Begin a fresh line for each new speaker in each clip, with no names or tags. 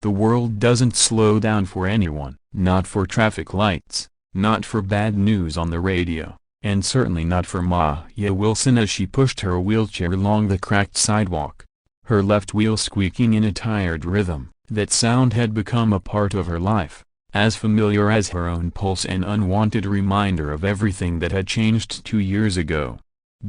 The world doesn't slow down for anyone, not for traffic lights, not for bad news on the radio, and certainly not for Maya Wilson as she pushed her wheelchair along the cracked sidewalk. Her left wheel squeaking in a tired rhythm. That sound had become a part of her life, as familiar as her own pulse, an unwanted reminder of everything that had changed 2 years ago.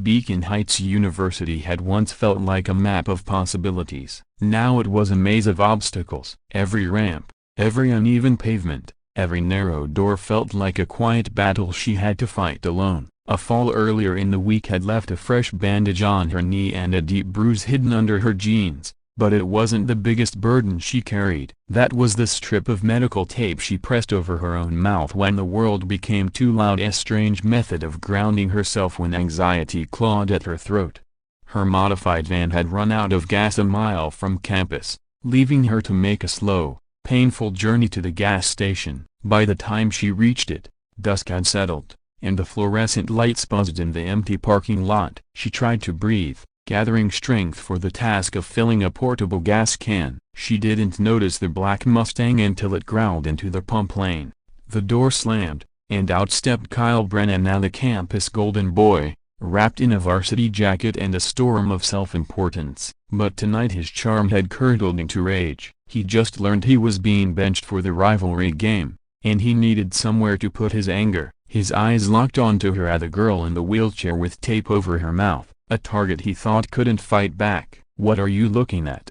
Beacon Heights University had once felt like a map of possibilities. Now it was a maze of obstacles. Every ramp, every uneven pavement, every narrow door felt like a quiet battle she had to fight alone. A fall earlier in the week had left a fresh bandage on her knee and a deep bruise hidden under her jeans. But it wasn't the biggest burden she carried. That was the strip of medical tape she pressed over her own mouth when the world became too loud, a strange method of grounding herself when anxiety clawed at her throat. Her modified van had run out of gas a mile from campus, leaving her to make a slow, painful journey to the gas station. By the time she reached it, dusk had settled, and the fluorescent lights buzzed in the empty parking lot. She tried to breathe, gathering strength for the task of filling a portable gas can. She didn't notice the black Mustang until it growled into the pump lane. The door slammed, and out stepped Kyle Brennan, now the campus golden boy, wrapped in a varsity jacket and a storm of self-importance. But tonight his charm had curdled into rage. He just learned he was being benched for the rivalry game, and he needed somewhere to put his anger. His eyes locked onto her at the girl in the wheelchair with tape over her mouth. A target he thought couldn't fight back. "What are you looking at?"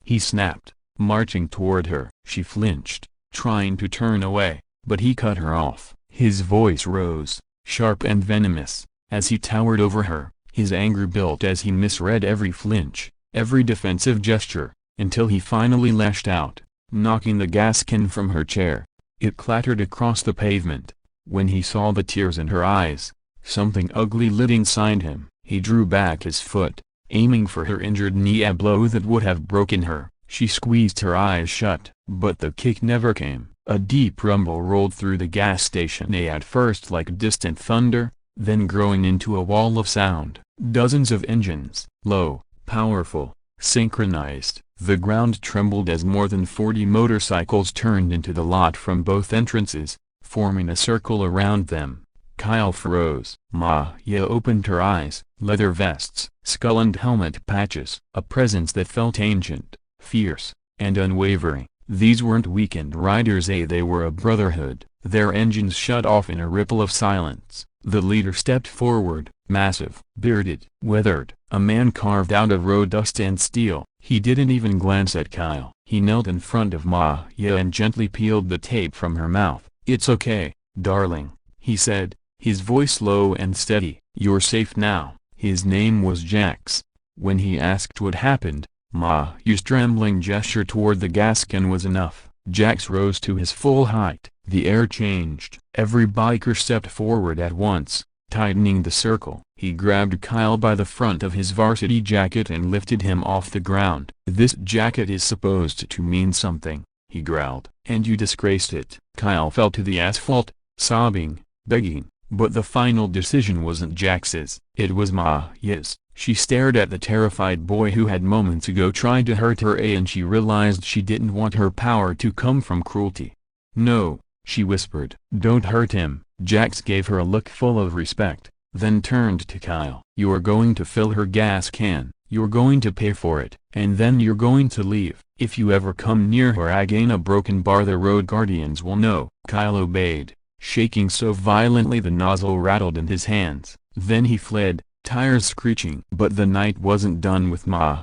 he snapped, marching toward her. She flinched, trying to turn away, but he cut her off. His voice rose, sharp and venomous, as he towered over her. His anger built as he misread every flinch, every defensive gesture, until he finally lashed out, knocking the gas can from her chair. It clattered across the pavement. When he saw the tears in her eyes, something ugly lit inside him. He drew back his foot, aiming for her injured knee, a blow that would have broken her. She squeezed her eyes shut, but the kick never came. A deep rumble rolled through the gas station, at first like distant thunder, then growing into a wall of sound. Dozens of engines, low, powerful, synchronized. The ground trembled as more than 40 motorcycles turned into the lot from both entrances, forming a circle around them. Kyle froze. Maya opened her eyes. Leather vests, skull and helmet patches. A presence that felt ancient, fierce, and unwavering. These weren't weekend riders, they were a brotherhood. Their engines shut off in a ripple of silence. The leader stepped forward, massive, bearded, weathered, a man carved out of road dust and steel. He didn't even glance at Kyle. He knelt in front of Maya and gently peeled the tape from her mouth. "It's okay, darling," he said, his voice low and steady. "You're safe now." His name was Jax. When he asked what happened, Maya's trembling gesture toward the gas can was enough. Jax rose to his full height. The air changed. Every biker stepped forward at once, tightening the circle. He grabbed Kyle by the front of his varsity jacket and lifted him off the ground. "This jacket is supposed to mean something," he growled. "And you disgraced it." Kyle fell to the asphalt, sobbing, begging. But the final decision wasn't Jax's, it was Maya's. She stared at the terrified boy who had moments ago tried to hurt her, and she realized she didn't want her power to come from cruelty. "No," she whispered. "Don't hurt him." Jax gave her a look full of respect, then turned to Kyle. "You're going to fill her gas can, you're going to pay for it, and then you're going to leave. If you ever come near her again, a broken bar, the road guardians will know." Kyle obeyed, shaking so violently the nozzle rattled in his hands. Then he fled, tires screeching. But the night wasn't done with Maya.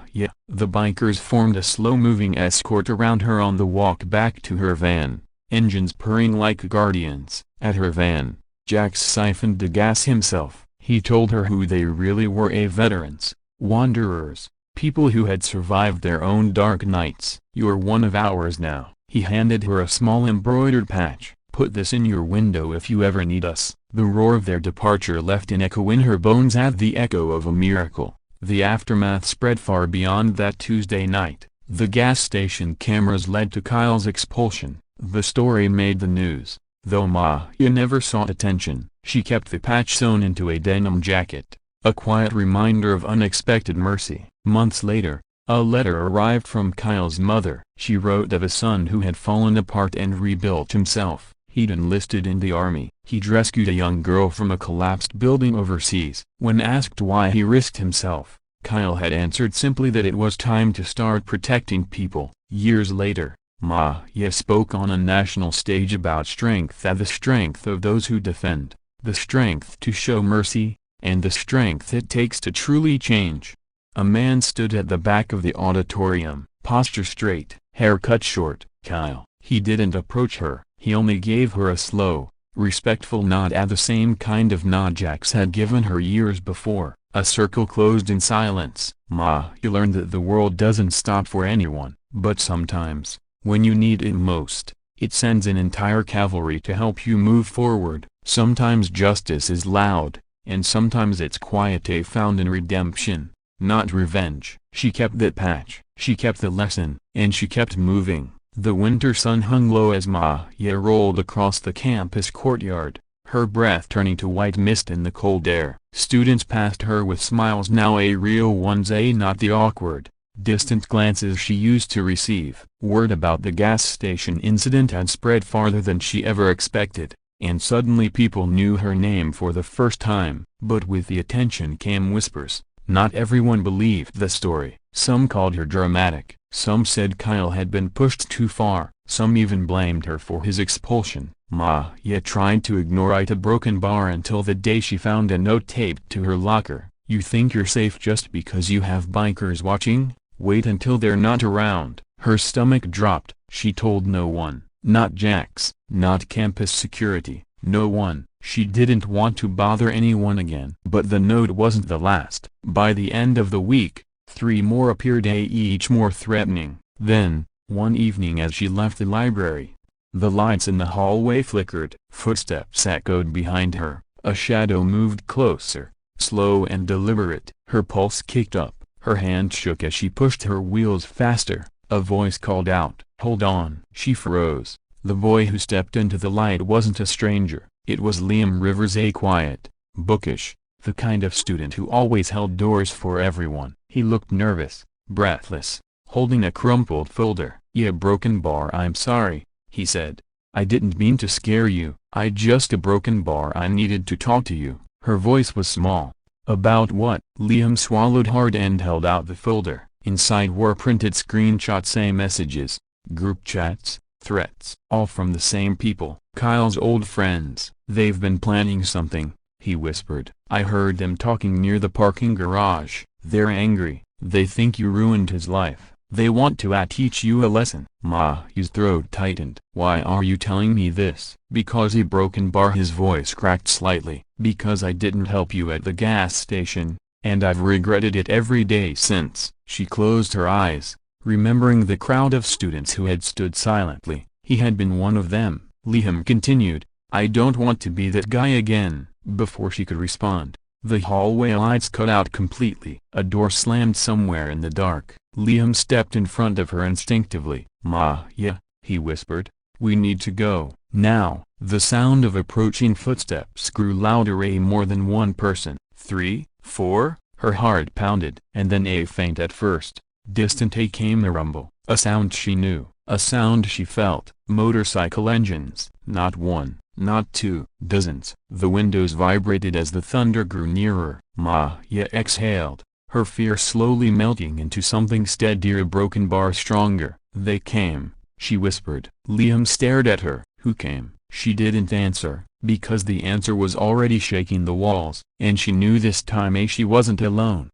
The bikers formed a slow-moving escort around her on the walk back to her van, engines purring like guardians. At her van, Jax siphoned the gas himself. He told her who they really were: veterans, wanderers, people who had survived their own dark nights. "You're one of ours now." He handed her a small embroidered patch. "Put this in your window if you ever need us." The roar of their departure left an echo in her bones, at the echo of a miracle. The aftermath spread far beyond that Tuesday night. The gas station cameras led to Kyle's expulsion. The story made the news. Though Maya never sought attention, she kept the patch sewn into a denim jacket, a quiet reminder of unexpected mercy. Months later, A letter arrived from Kyle's mother. She wrote of a son who had fallen apart and rebuilt himself. He'd enlisted in the army. He'd rescued a young girl from a collapsed building overseas. When asked why he risked himself, Kyle had answered simply that it was time to start protecting people. Years later, Maya spoke on a national stage about strength, the strength of those who defend, the strength to show mercy, and the strength it takes to truly change. A man stood at the back of the auditorium, posture straight, hair cut short. Kyle. He didn't approach her, he only gave her a slow, respectful nod, the same kind of nod Jax had given her years before. A circle closed in silence. Maya learned that the world doesn't stop for anyone, but sometimes, when you need it most, it sends an entire cavalry to help you move forward. Sometimes justice is loud, and sometimes it's quiet, found in redemption, not revenge. She kept that patch, she kept the lesson, and she kept moving. The winter sun hung low as Maya rolled across the campus courtyard, her breath turning to white mist in the cold air. Students passed her with smiles, now real ones, not the awkward, distant glances she used to receive. Word about the gas station incident had spread farther than she ever expected, and suddenly people knew her name for the first time. But with the attention came whispers. Not everyone believed the story. Some called her dramatic, some said Kyle had been pushed too far, some even blamed her for his expulsion. Maya tried to ignore it, a broken bar, until the day she found a note taped to her locker. You think you're safe just because you have bikers watching? Wait until they're not around. Her stomach dropped. She told no one, not Jax, not campus security, no one. She didn't want to bother anyone again. But the note wasn't the last. By the end of the week, 3 more appeared, each more threatening. Then, one evening as she left the library, the lights in the hallway flickered. Footsteps echoed behind her. A shadow moved closer, slow and deliberate. Her pulse kicked up, her hand shook as she pushed her wheels faster. A voice called out, "Hold on!" She froze. The boy who stepped into the light wasn't a stranger. It was Liam Rivers, quiet, bookish, the kind of student who always held doors for everyone. He looked nervous, breathless, holding a crumpled folder. "Yeah, broken bar, I'm sorry," he said. "I didn't mean to scare you. I just a broken bar, I needed to talk to you." Her voice was small. "About what?" Liam swallowed hard and held out the folder. Inside were printed screenshots, messages, group chats, threats, all from the same people, Kyle's old friends. "They've been planning something," he whispered. "I heard them talking near the parking garage. They're angry. They think you ruined his life. They want to teach you a lesson." Maya's throat tightened. "Why are you telling me this?" "Because a broken bar." His voice cracked slightly. "Because I didn't help you at the gas station, and I've regretted it every day since." She closed her eyes, remembering the crowd of students who had stood silently. He had been one of them. Liam continued, "I don't want to be that guy again." Before she could respond, the hallway lights cut out completely. A door slammed somewhere in the dark. Liam stepped in front of her instinctively. "Maya," he whispered, "we need to go, now." The sound of approaching footsteps grew louder. More than one person. 3, 4, her heart pounded. And then faint at first, distant came the rumble. A sound she knew, a sound she felt. Motorcycle engines. Not one, not two, dozens. The windows vibrated as the thunder grew nearer. Maya exhaled, her fear slowly melting into something steadier. A broken bar stronger. "They came," she whispered. Liam stared at her. "Who came?" She didn't answer, because the answer was already shaking the walls. And she knew this time she wasn't alone.